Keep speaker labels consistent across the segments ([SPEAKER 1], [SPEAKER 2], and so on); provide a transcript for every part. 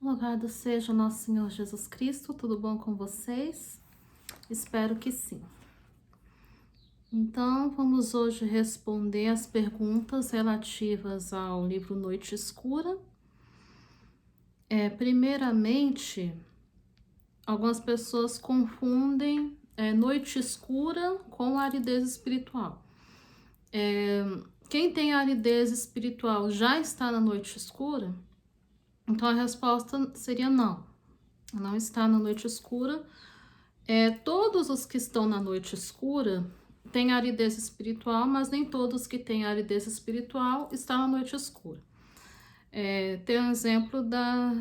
[SPEAKER 1] Louvado seja o nosso Senhor Jesus Cristo, tudo bom com vocês? Espero que sim. Então, vamos hoje responder as perguntas relativas ao livro Noite Escura. Primeiramente, algumas pessoas confundem noite escura com aridez espiritual. Quem tem aridez espiritual já está na noite escura? Então a resposta seria não. Não está na noite escura. Todos os que estão na noite escura têm aridez espiritual, mas nem todos que têm aridez espiritual estão na noite escura. Tem um exemplo da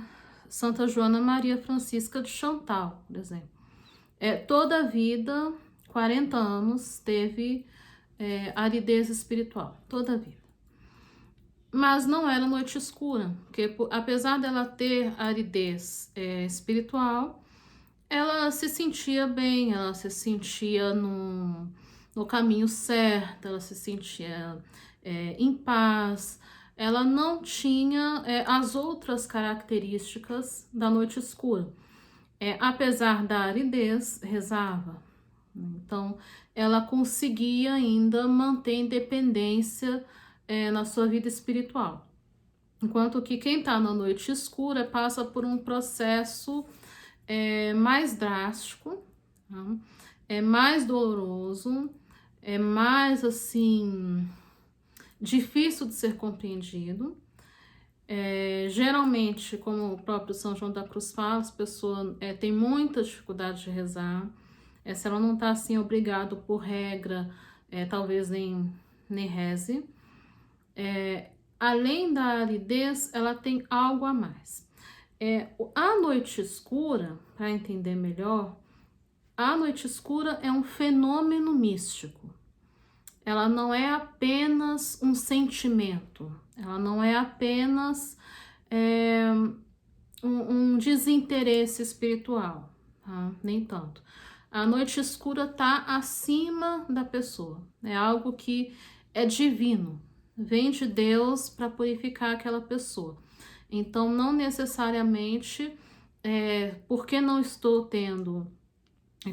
[SPEAKER 1] Santa Joana Maria Francisca de Chantal, por exemplo. Toda a vida, 40 anos, teve aridez espiritual, toda a vida. Mas não era noite escura, porque apesar dela ter aridez espiritual, ela se sentia bem, ela se sentia no caminho certo, ela se sentia em paz, ela não tinha as outras características da noite escura. Apesar da aridez, rezava. Então, ela conseguia ainda manter independência na sua vida espiritual. Enquanto que quem está na noite escura passa por um processo mais drástico, tá? Mais doloroso, mais assim difícil de ser compreendido. Geralmente, como o próprio São João da Cruz fala, as pessoas têm muita dificuldade de rezar. Se ela não está assim obrigado por regra, talvez nem reze. Além da aridez, ela tem algo a mais. A noite escura, para entender melhor, a noite escura é um fenômeno místico. Ela não é apenas um sentimento, ela não é apenas um desinteresse espiritual, tá? Nem tanto. A noite escura está acima da pessoa, é algo que é divino, vem de Deus para purificar aquela pessoa. Então, não necessariamente, porque não estou tendo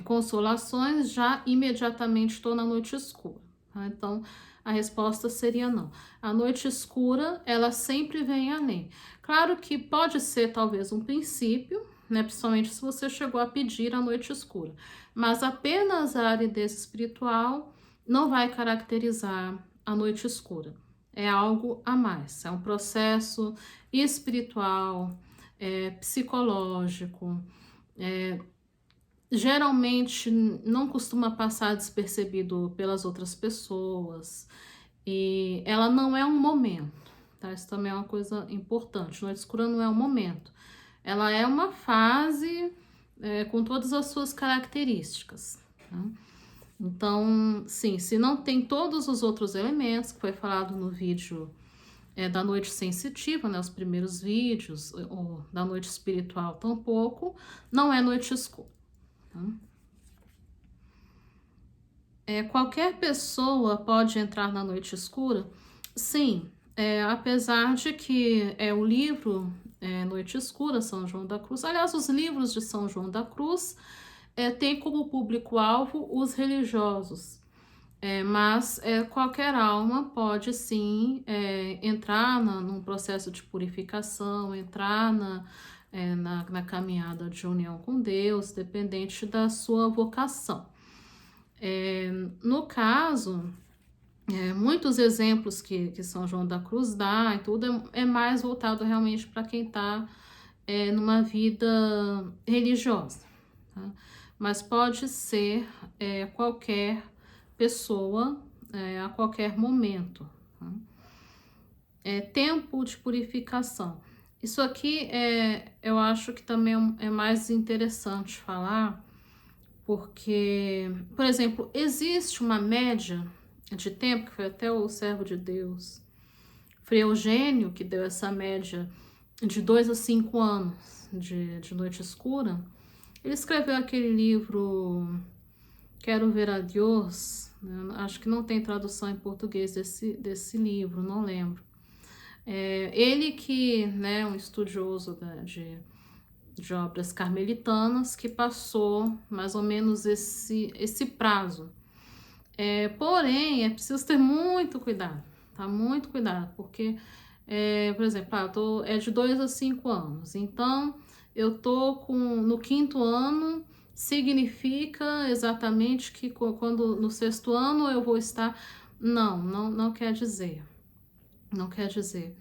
[SPEAKER 1] consolações, já imediatamente estou na noite escura. Tá? Então, a resposta seria não. A noite escura, ela sempre vem além. Claro que pode ser talvez um princípio, né? Principalmente se você chegou a pedir a noite escura. Mas apenas a aridez espiritual não vai caracterizar a noite escura. É algo a mais, é um processo espiritual, psicológico, geralmente não costuma passar despercebido pelas outras pessoas e ela não é um momento, tá? Isso também é uma coisa importante. Noite escura não é um momento, ela é uma fase com todas as suas características, tá? Então, sim, se não tem todos os outros elementos que foi falado no vídeo da noite sensitiva, né, os primeiros vídeos, ou da noite espiritual tampouco, não é noite escura. Tá? Qualquer pessoa pode entrar na noite escura? Sim, apesar de que o livro Noite Escura, São João da Cruz, aliás, os livros de São João da Cruz têm como público-alvo os religiosos, mas qualquer alma pode sim entrar num processo de purificação, entrar na caminhada de união com Deus, dependente da sua vocação. No caso, muitos exemplos que São João da Cruz dá e tudo é mais voltado realmente para quem está numa vida religiosa, tá? Mas pode ser qualquer pessoa a qualquer momento. Tá? Tempo de purificação. Isso aqui eu acho que também é mais interessante falar, porque, por exemplo, existe uma média de tempo, que foi até o servo de Deus, Frei Eugênio, que deu essa média de 2 a 5 anos de noite escura. Ele escreveu aquele livro Quero Ver a Deus, né? Acho que não tem tradução em português desse livro, não lembro. Ele que, né, um estudioso de obras carmelitanas, que passou mais ou menos esse prazo. Porém, é preciso ter muito cuidado, tá? Muito cuidado, porque, por exemplo, é de 2 a 5 anos, então eu tô no 5º ano, significa exatamente que quando no 6º ano eu vou estar. Não quer dizer. Não quer dizer.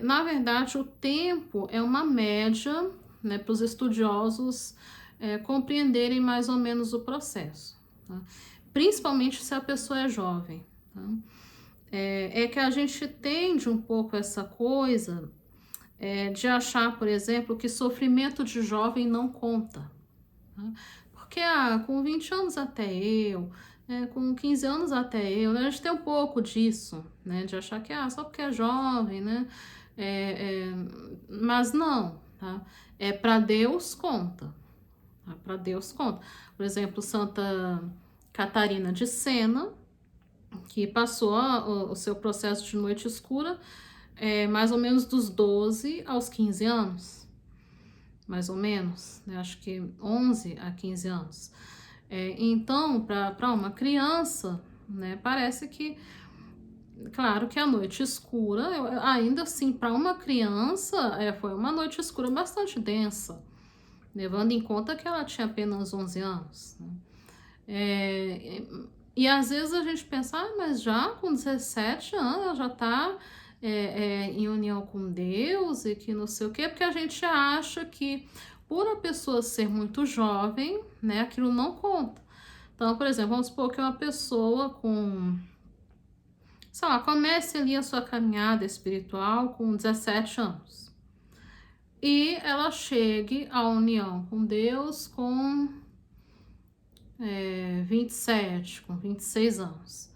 [SPEAKER 1] Na verdade, o tempo é uma média, né, para os estudiosos compreenderem mais ou menos o processo, tá? Principalmente se a pessoa é jovem, tá? Que a gente tende um pouco essa coisa de achar, por exemplo, que sofrimento de jovem não conta, tá? Porque com 20 anos até com 15 anos até né, a gente tem um pouco disso, né, de achar que só porque é jovem, né, mas não, tá? Para Deus conta, tá? Para Deus conta. Por exemplo, Santa Catarina de Sena, que passou o seu processo de noite escura mais ou menos dos 12 aos 15 anos, mais ou menos, né? Acho que 11 a 15 anos. Então, para uma criança, né, parece que, claro que a noite escura, ainda assim, para uma criança, foi uma noite escura bastante densa, levando em conta que ela tinha apenas 11 anos, né? E às vezes a gente pensa, mas já com 17 anos ela já está em união com Deus e que não sei o quê, porque a gente acha que por a pessoa ser muito jovem, né, aquilo não conta. Então, por exemplo, vamos supor que uma pessoa sei lá, comece ali a sua caminhada espiritual com 17 anos. E ela chegue à união com Deus com 27, com 26 anos.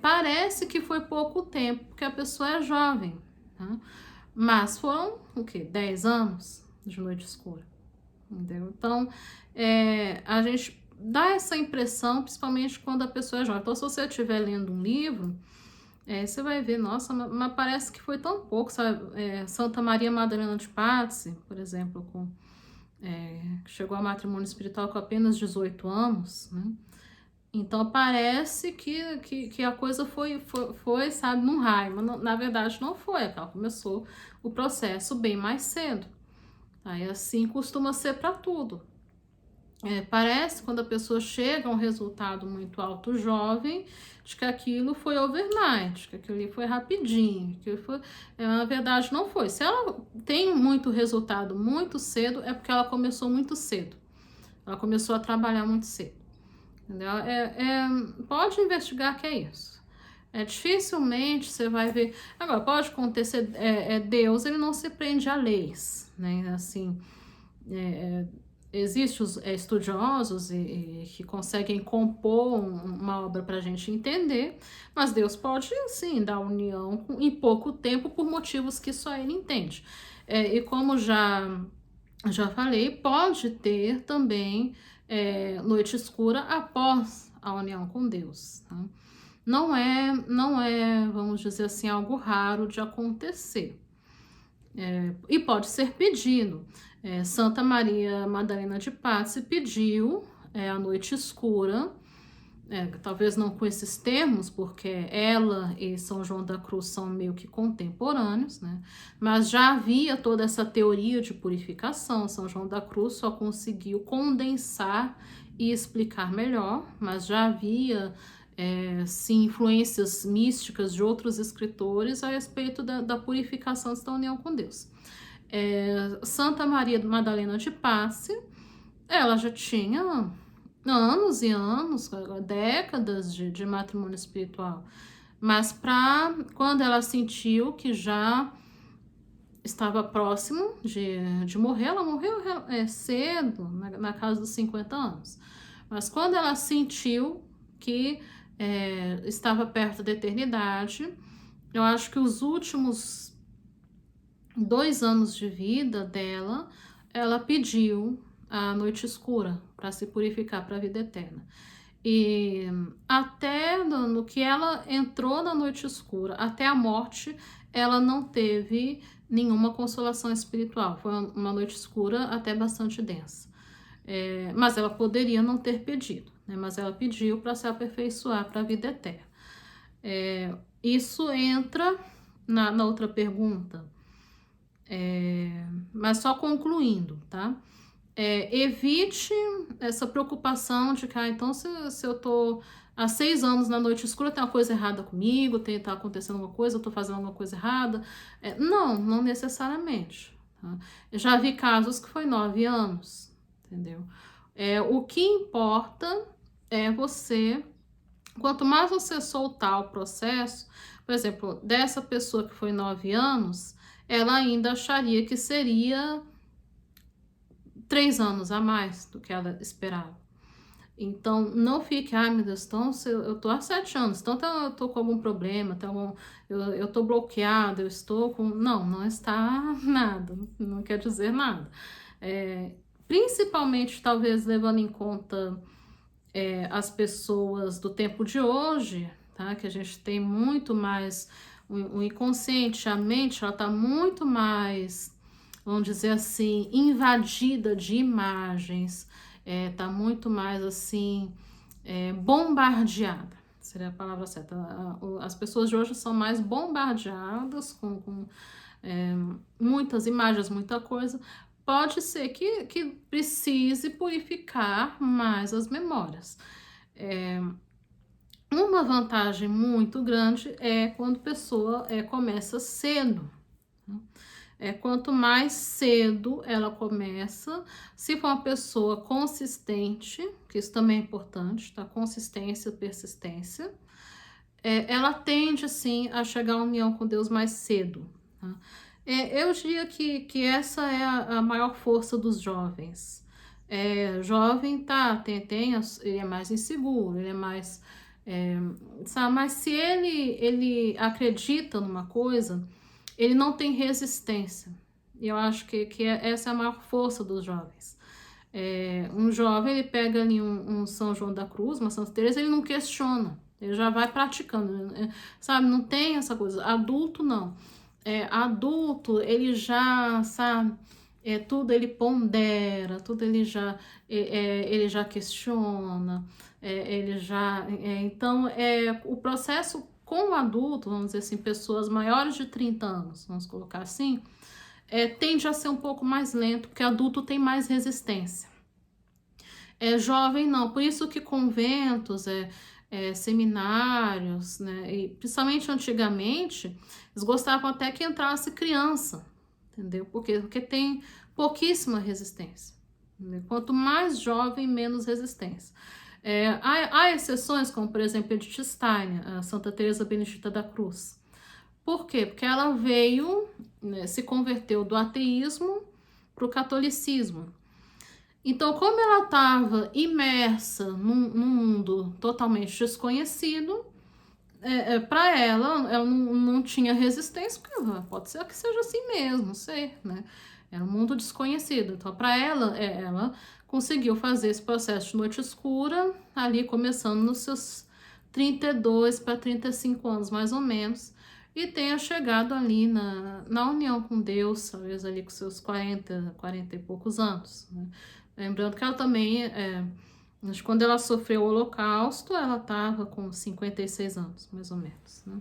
[SPEAKER 1] Parece que foi pouco tempo, porque a pessoa é jovem, tá? Mas foram, 10 anos de noite escura, entendeu? Então, a gente dá essa impressão, principalmente quando a pessoa é jovem. Então, se você estiver lendo um livro, você vai ver, nossa, mas parece que foi tão pouco, sabe? Santa Maria Madalena de Pazzi, por exemplo, chegou a matrimônio espiritual com apenas 18 anos, né? Então parece que a coisa foi, sabe, num raio, mas na verdade não foi, ela começou o processo bem mais cedo. Aí assim costuma ser para tudo. Parece quando a pessoa chega a um resultado muito alto jovem, de que aquilo foi overnight, que aquilo ali foi rapidinho, que na verdade não foi. Se ela tem muito resultado muito cedo, é porque ela começou muito cedo. Ela começou a trabalhar muito cedo. Entendeu? Pode investigar que é isso. Dificilmente você vai ver. Agora, pode acontecer, Deus, ele não se prende a leis, né? Assim, existem os estudiosos que conseguem compor uma obra para a gente entender, mas Deus pode, sim, dar união em pouco tempo por motivos que só ele entende. E como já falei, pode ter também noite escura após a união com Deus, tá? Não é, vamos dizer assim, algo raro de acontecer. E pode ser pedido. Santa Maria Madalena de Pazzi pediu a noite escura, talvez não com esses termos, porque ela e São João da Cruz são meio que contemporâneos, né? Mas já havia toda essa teoria de purificação. São João da Cruz só conseguiu condensar e explicar melhor, mas já havia sim, influências místicas de outros escritores a respeito da purificação da união com Deus. Santa Maria Madalena de Pazzi, ela já tinha anos e anos, décadas de matrimônio espiritual, mas quando ela sentiu que já estava próximo de morrer, ela morreu cedo, na casa dos 50 anos, mas quando ela sentiu que estava perto da eternidade, eu acho que os últimos 2 anos de vida dela, ela pediu a noite escura para se purificar para a vida eterna. E até no que ela entrou na noite escura, até a morte, ela não teve nenhuma consolação espiritual. Foi uma noite escura até bastante densa. Mas ela poderia não ter pedido, né? Mas ela pediu para se aperfeiçoar para a vida eterna. Isso entra na outra pergunta, mas só concluindo, tá? Evite essa preocupação de que, então, se eu tô há 6 anos na noite escura, tem uma coisa errada comigo, tá acontecendo alguma coisa, eu tô fazendo alguma coisa errada. Não necessariamente. Tá? Eu já vi casos que foi 9 anos, entendeu? O que importa é você, quanto mais você soltar o processo, por exemplo, dessa pessoa que foi 9 anos, ela ainda acharia que seria 3 anos a mais do que ela esperava. Então, não fique, meu Deus, então eu tô há 7 anos, então eu tô com algum problema, eu tô bloqueado, eu estou com... Não está nada, não quer dizer nada. Principalmente, talvez, levando em conta as pessoas do tempo de hoje, tá? Que a gente tem muito mais... O inconsciente, a mente, ela tá muito mais, vamos dizer assim, invadida de imagens, tá muito mais assim, bombardeada, seria a palavra certa. As pessoas de hoje são mais bombardeadas com muitas imagens, muita coisa. Pode ser que precise purificar mais as memórias. Uma vantagem muito grande é quando a pessoa começa cedo. Quanto mais cedo ela começa, se for uma pessoa consistente, que isso também é importante, tá? Consistência, persistência, ela tende, assim, a chegar à união com Deus mais cedo. Tá? Eu diria que essa é a maior força dos jovens. Jovem, tá, ele é mais inseguro, ele é mais... sabe? Mas se ele acredita numa coisa, ele não tem resistência. E eu acho que essa é a maior força dos jovens. Um jovem, ele pega ali um São João da Cruz, uma Santa Teresa, ele não questiona, ele já vai praticando, sabe? Não tem essa coisa. Adulto, não. Adulto, ele já, sabe... tudo ele pondera, tudo ele já questiona, ele já... então, o processo com o adulto, vamos dizer assim, pessoas maiores de 30 anos, vamos colocar assim, tende a ser um pouco mais lento, porque adulto tem mais resistência. Jovem não, por isso que conventos, seminários, né, e principalmente antigamente, eles gostavam até que entrasse criança, entendeu? Porque tem pouquíssima resistência. Entendeu? Quanto mais jovem, menos resistência. Há exceções, como por exemplo Edith Stein, a Santa Teresa Benedita da Cruz. Por quê? Porque ela veio, né, se converteu do ateísmo para o catolicismo. Então, como ela estava imersa num mundo totalmente desconhecido, para ela não tinha resistência, porque pode ser que seja assim mesmo, não sei, né? Era um mundo desconhecido. Então, para ela, ela conseguiu fazer esse processo de noite escura, ali começando nos seus 32 para 35 anos, mais ou menos, e tenha chegado ali na união com Deus, talvez ali com seus 40 e poucos anos, né? Lembrando que ela também, quando ela sofreu o Holocausto, ela estava com 56 anos, mais ou menos, né?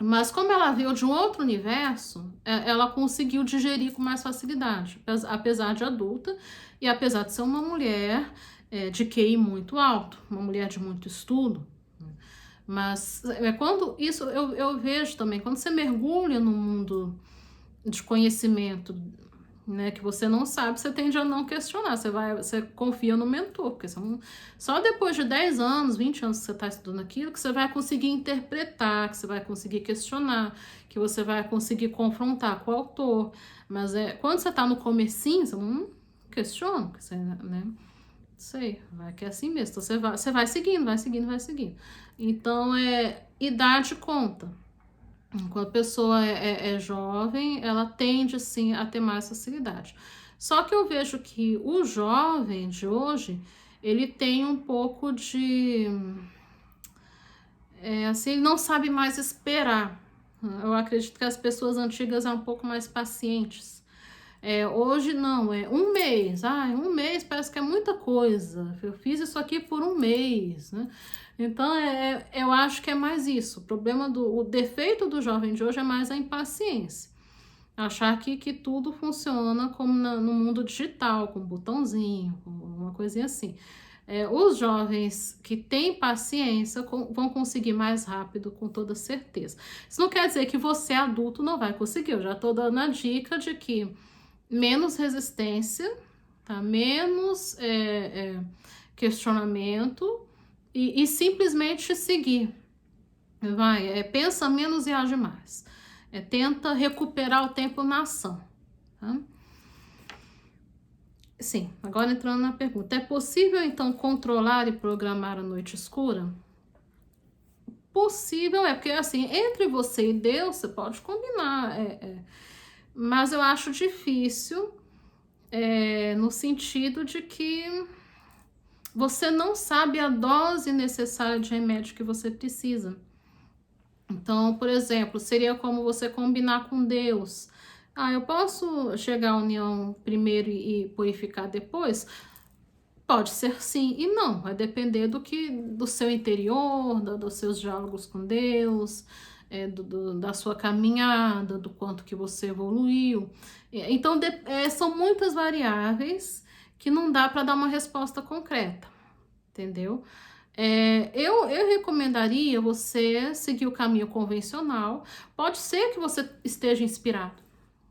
[SPEAKER 1] Mas como ela veio de um outro universo, ela conseguiu digerir com mais facilidade, apesar de adulta e apesar de ser uma mulher de QI muito alto, uma mulher de muito estudo. Mas quando isso eu vejo também, quando você mergulha no mundo de conhecimento, né, que você não sabe, você tende a não questionar, você confia no mentor, porque só depois de 10 anos, 20 anos que você está estudando aquilo, que você vai conseguir interpretar, que você vai conseguir questionar, que você vai conseguir confrontar com o autor. Mas quando você está no comecinho, você não questiona, você, né? Sei, vai que é assim mesmo. Então você vai seguindo, vai seguindo, vai seguindo. Então, idade conta. Quando a pessoa é jovem, ela tende, sim, a ter mais facilidade. Só que eu vejo que o jovem de hoje, ele tem um pouco de... assim, ele não sabe mais esperar. Eu acredito que as pessoas antigas são um pouco mais pacientes. Hoje não, é um mês. Um mês parece que é muita coisa. Eu fiz isso aqui por um mês, né? Então, eu acho que é mais isso. O defeito do jovem de hoje é mais a impaciência. Achar que tudo funciona como no mundo digital, com um botãozinho, com uma coisinha assim. Os jovens que têm paciência vão conseguir mais rápido, com toda certeza. Isso não quer dizer que você, adulto, não vai conseguir. Eu já estou dando a dica de que menos resistência, tá? Menos questionamento e simplesmente seguir. Pensa menos e age mais. Tenta recuperar o tempo na ação. Tá? Sim, agora entrando na pergunta. É possível, então, controlar e programar a noite escura? Possível porque, assim, entre você e Deus, você pode combinar. Mas eu acho difícil, no sentido de que você não sabe a dose necessária de remédio que você precisa. Então, por exemplo, seria como você combinar com Deus. Eu posso chegar à união primeiro e purificar depois? Pode ser sim e não. Vai depender do seu interior, dos seus diálogos com Deus, da sua caminhada, do quanto que você evoluiu. Então, são muitas variáveis que não dá para dar uma resposta concreta, entendeu? Eu recomendaria você seguir o caminho convencional. Pode ser que você esteja inspirado.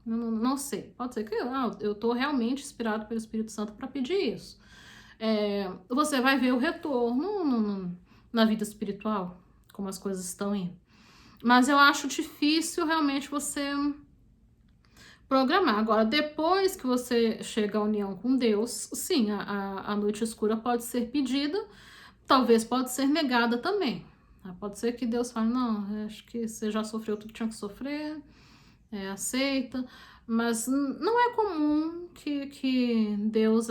[SPEAKER 1] Não sei. Pode ser que eu estou realmente inspirado pelo Espírito Santo para pedir isso. Você vai ver o retorno na vida espiritual, como as coisas estão indo. Mas eu acho difícil realmente você programar. Agora, depois que você chega à união com Deus, sim, a noite escura pode ser pedida, talvez pode ser negada também. Pode ser que Deus fale, não, acho que você já sofreu tudo que tinha que sofrer, aceita. Mas não é comum que Deus...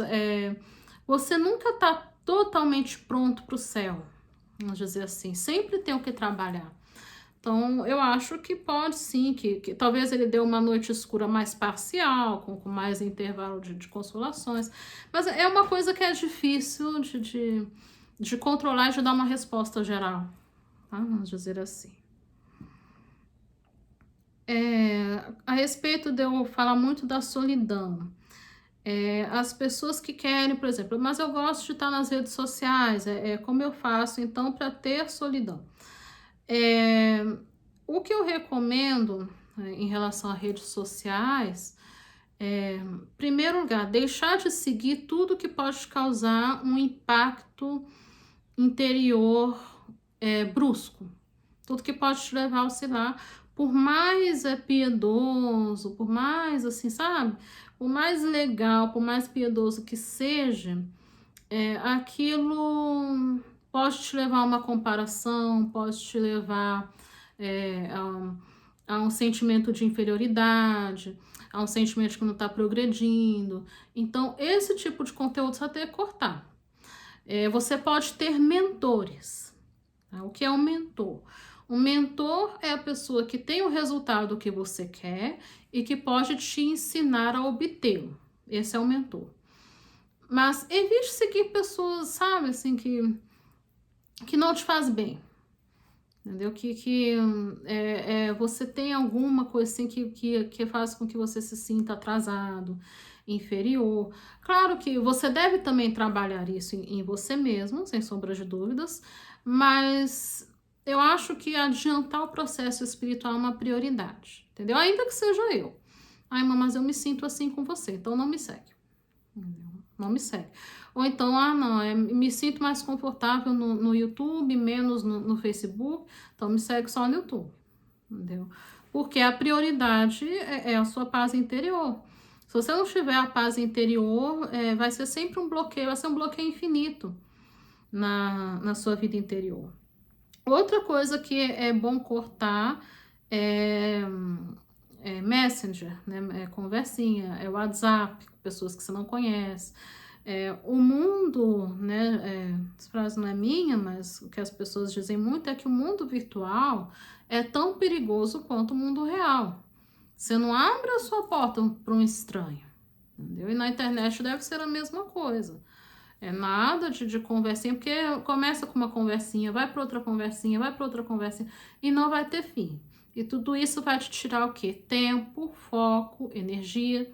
[SPEAKER 1] Você nunca está totalmente pronto para o céu, vamos dizer assim. Sempre tem o que trabalhar. Então, eu acho que pode sim, que talvez ele dê uma noite escura mais parcial, com mais intervalo de consolações. Mas é uma coisa que é difícil de controlar e de dar uma resposta geral, tá? Vamos dizer assim. A respeito de eu falar muito da solidão. As pessoas que querem, por exemplo, mas eu gosto de estar nas redes sociais, como eu faço então para ter solidão? O que eu recomendo em relação a redes sociais em primeiro lugar, deixar de seguir tudo que pode causar um impacto interior brusco, tudo que pode te levar a oscilar, por mais piedoso, por mais assim, sabe? Por mais legal, por mais piedoso que seja, aquilo pode te levar a uma comparação, pode te levar a um sentimento de inferioridade, a um sentimento que não está progredindo. Então, esse tipo de conteúdo você vai ter que cortar. Você pode ter mentores. Tá? O que é um mentor? Um mentor é a pessoa que tem o resultado que você quer e que pode te ensinar a obtê-lo. Esse é o mentor. Mas evite seguir pessoas, sabe, assim, que não te faz bem. Entendeu? Você tem alguma coisa assim que faz com que você se sinta atrasado, inferior. Claro que você deve também trabalhar isso em você mesmo, sem sombra de dúvidas, mas eu acho que adiantar o processo espiritual é uma prioridade, entendeu? Ainda que seja eu. Mas eu me sinto assim com você, então não me segue. Não me segue. Ou então, me sinto mais confortável no YouTube, menos no Facebook, então me segue só no YouTube, entendeu? Porque a prioridade é a sua paz interior. Se você não tiver a paz interior, vai ser sempre um bloqueio, vai ser um bloqueio infinito na sua vida interior. Outra coisa que é bom cortar é Messenger, né? Conversinha, WhatsApp, com pessoas que você não conhece. O mundo, né? Essa frase não é minha, mas o que as pessoas dizem muito é que o mundo virtual é tão perigoso quanto o mundo real. Você não abre a sua porta para um estranho, entendeu? E na internet deve ser a mesma coisa. É nada de conversinha, porque começa com uma conversinha, vai para outra conversinha, vai para outra conversinha, e não vai ter fim. E tudo isso vai te tirar o quê? Tempo, foco, energia.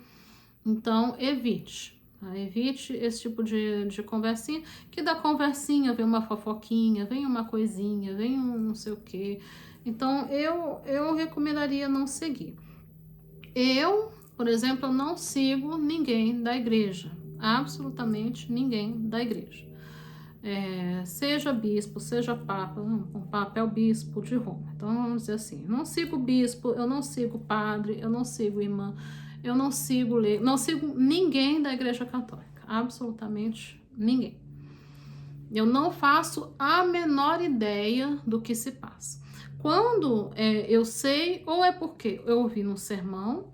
[SPEAKER 1] Então, evite. Tá? Evite esse tipo de conversinha, que da conversinha vem uma fofoquinha, vem uma coisinha, vem um não sei o quê. Então, eu recomendaria não seguir. Eu, por exemplo, não sigo ninguém da igreja. Absolutamente ninguém da igreja. Seja bispo, seja papa, o papa é o bispo de Roma. Então, vamos dizer assim, eu não sigo bispo, eu não sigo padre, eu não sigo irmã, eu não sigo leigo, não sigo ninguém da igreja católica. Absolutamente ninguém. Eu não faço a menor ideia do que se passa. Quando eu sei, ou é porque eu ouvi num sermão,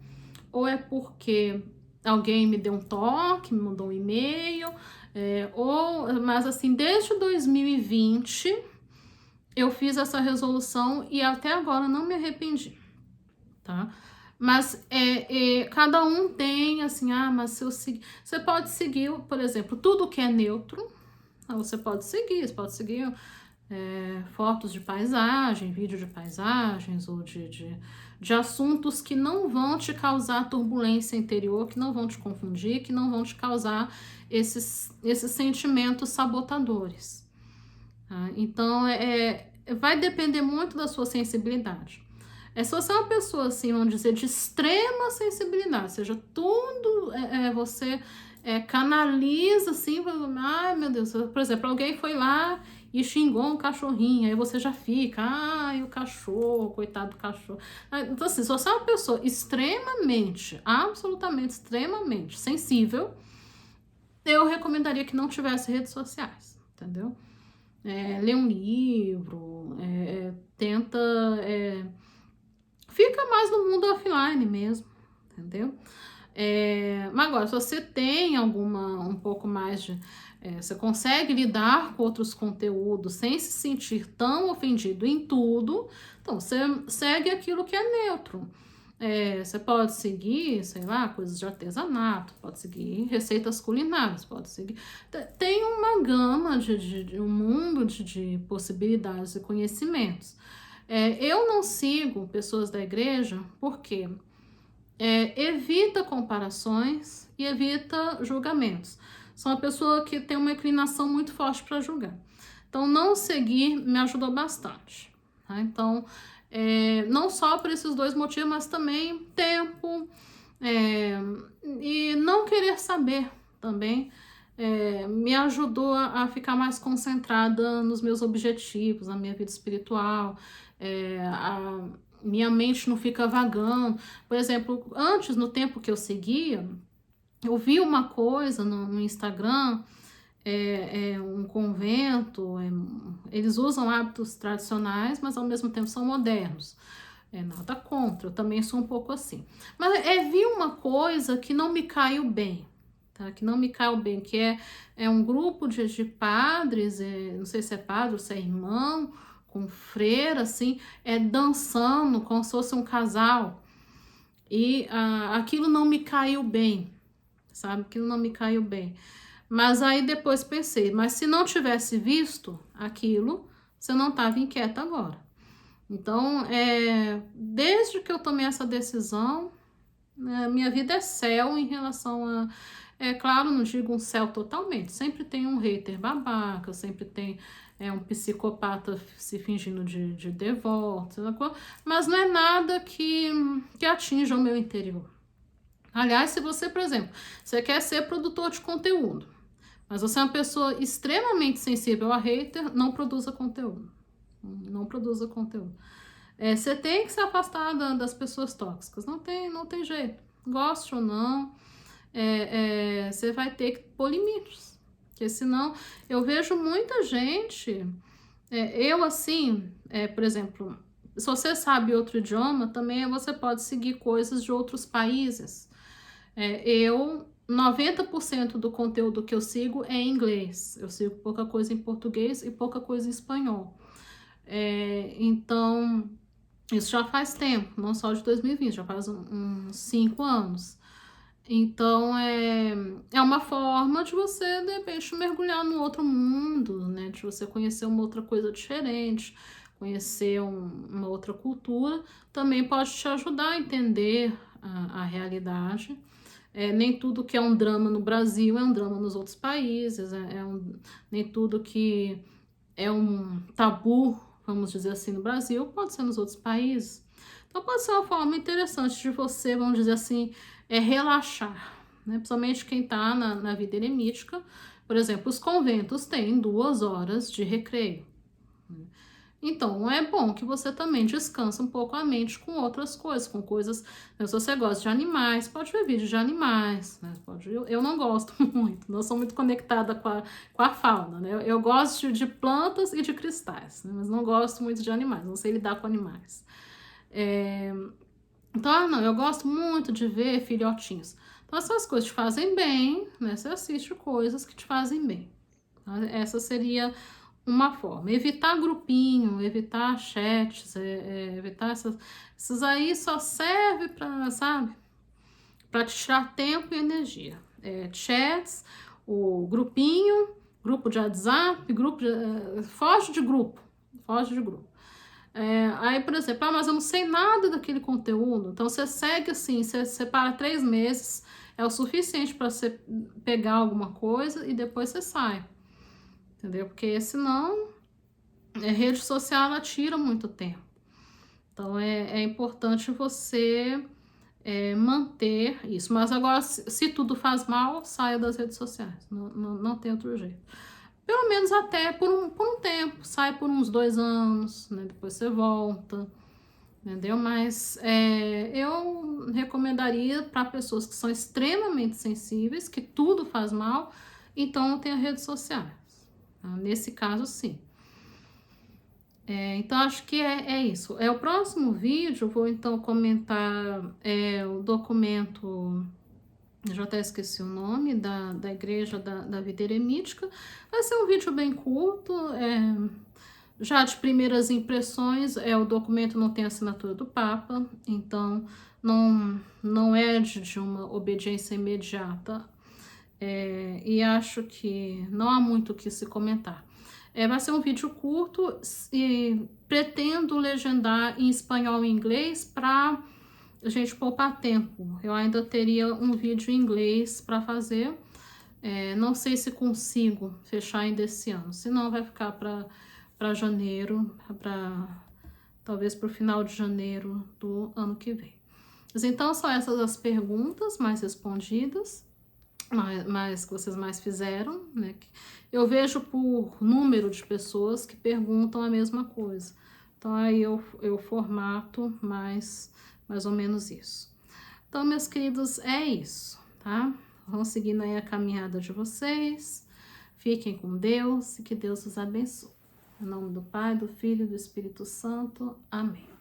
[SPEAKER 1] ou é porque alguém me deu um toque, me mandou um e-mail, mas assim, desde 2020 eu fiz essa resolução e até agora não me arrependi, tá? Mas cada um tem assim, mas se eu seguir, você pode seguir, por exemplo, tudo que é neutro, você pode seguir fotos de paisagem, vídeo de paisagens ou de assuntos que não vão te causar turbulência interior, que não vão te confundir, que não vão te causar esses sentimentos sabotadores. Tá? Então, vai depender muito da sua sensibilidade. Se você é uma pessoa, assim, vamos dizer, de extrema sensibilidade, ou seja, tudo você canaliza, assim, ai meu Deus, por exemplo, alguém foi lá e xingou um cachorrinho, aí você já fica, ai, o cachorro, coitado do cachorro. Então, assim, se você é uma pessoa extremamente, absolutamente, extremamente sensível, eu recomendaria que não tivesse redes sociais, entendeu? Lê um livro, tenta... fica mais no mundo offline mesmo, entendeu? Mas agora, se você tem um pouco mais de... você consegue lidar com outros conteúdos sem se sentir tão ofendido em tudo, então você segue aquilo que é neutro. Você pode seguir, sei lá, coisas de artesanato, pode seguir receitas culinárias, pode seguir... Tem uma gama um mundo de possibilidades e conhecimentos. Eu não sigo pessoas da igreja porque evita comparações e evita julgamentos. Sou uma pessoa que tem uma inclinação muito forte para julgar. Então, não seguir me ajudou bastante. Tá? Então, não só por esses dois motivos, mas também tempo e não querer saber também. Me ajudou a ficar mais concentrada nos meus objetivos, na minha vida espiritual, minha mente não fica vagando. Por exemplo, antes, no tempo que eu seguia, eu vi uma coisa no Instagram, um convento, eles usam hábitos tradicionais, mas ao mesmo tempo são modernos. Nada contra, eu também sou um pouco assim. Mas vi uma coisa que não me caiu bem, tá? Que não me caiu bem, que é um grupo de padres, não sei se é padre ou se é irmão, com freira, assim, dançando como se fosse um casal. E aquilo não me caiu bem, sabe? Aquilo não me caiu bem. Mas aí depois pensei, mas se não tivesse visto aquilo, você não estava inquieta agora. Então, desde que eu tomei essa decisão, minha vida é céu em relação a... claro, não digo um céu totalmente. Sempre tem um hater babaca, sempre tem um psicopata se fingindo de devoto, mas não é nada que atinja o meu interior. Aliás, se você, por exemplo, você quer ser produtor de conteúdo, mas você é uma pessoa extremamente sensível a hater, não produza conteúdo. Não produza conteúdo. Você tem que se afastar das pessoas tóxicas. Não tem jeito. Goste ou não, você vai ter que pôr limites. Porque senão, eu vejo muita gente... eu, assim, por exemplo, se você sabe outro idioma, também você pode seguir coisas de outros países. 90% do conteúdo que eu sigo é em inglês. Eu sigo pouca coisa em português e pouca coisa em espanhol. Então, Isso já faz tempo, não só de 2020, já faz uns 5 anos. Então, é uma forma de você, de repente, mergulhar num outro mundo, né? De você conhecer uma outra coisa diferente, conhecer uma outra cultura. Também pode te ajudar a entender a realidade. Nem tudo que é um drama no Brasil é um drama nos outros países. Nem tudo que é um tabu, vamos dizer assim, no Brasil, pode ser nos outros países. Então pode ser uma forma interessante de você, vamos dizer assim, relaxar, né? Principalmente quem está na vida eremítica. Por exemplo, os conventos têm 2 horas de recreio. Então, é bom que você também descanse um pouco a mente com outras coisas, com coisas. Né, se você gosta de animais, pode ver vídeos de animais, né? Eu não gosto muito, não sou muito conectada com a fauna, né? Eu gosto de plantas e de cristais, né? Mas não gosto muito de animais, não sei lidar com animais. Então, não, eu gosto muito de ver filhotinhos. Então, essas coisas te fazem bem, né? Você assiste coisas que te fazem bem. Tá? Essa seria uma forma. Evitar grupinho, evitar chats, evitar essas aí só serve para, sabe? Para te tirar tempo e energia. Chats, o grupinho, grupo de WhatsApp, foge de grupo. Foge de grupo. Aí, por exemplo, mas eu não sei nada daquele conteúdo. Então, você segue assim, você separa 3 meses, é o suficiente para você pegar alguma coisa e depois você sai. Entendeu? Porque senão, rede social, ela tira muito tempo. Então, é importante você manter isso. Mas agora, se tudo faz mal, saia das redes sociais. Não tem outro jeito. Pelo menos até por um tempo. Sai por uns 2 anos, né? Depois você volta. Entendeu? Mas eu recomendaria para pessoas que são extremamente sensíveis, que tudo faz mal, então tenha redes sociais. Tá? Nesse caso, sim. Então, acho que é isso. O próximo vídeo, eu vou então comentar o documento, eu já até esqueci o nome, da Igreja da Vida Eremítica. Vai ser um vídeo bem curto, já de primeiras impressões, o documento não tem assinatura do Papa, então não é de uma obediência imediata, e acho que não há muito o que se comentar. Vai ser um vídeo curto e pretendo legendar em espanhol e inglês para a gente poupar tempo. Eu ainda teria um vídeo em inglês para fazer, não sei se consigo fechar ainda esse ano, senão vai ficar para janeiro, talvez para o final de janeiro do ano que vem. Mas então são essas as perguntas mais respondidas, mais que vocês mais fizeram, né? Eu vejo por número de pessoas que perguntam a mesma coisa. Então aí eu formato mais ou menos isso. Então, meus queridos, é isso, tá? Vão seguindo aí a caminhada de vocês. Fiquem com Deus e que Deus os abençoe. Em nome do Pai, do Filho e do Espírito Santo. Amém.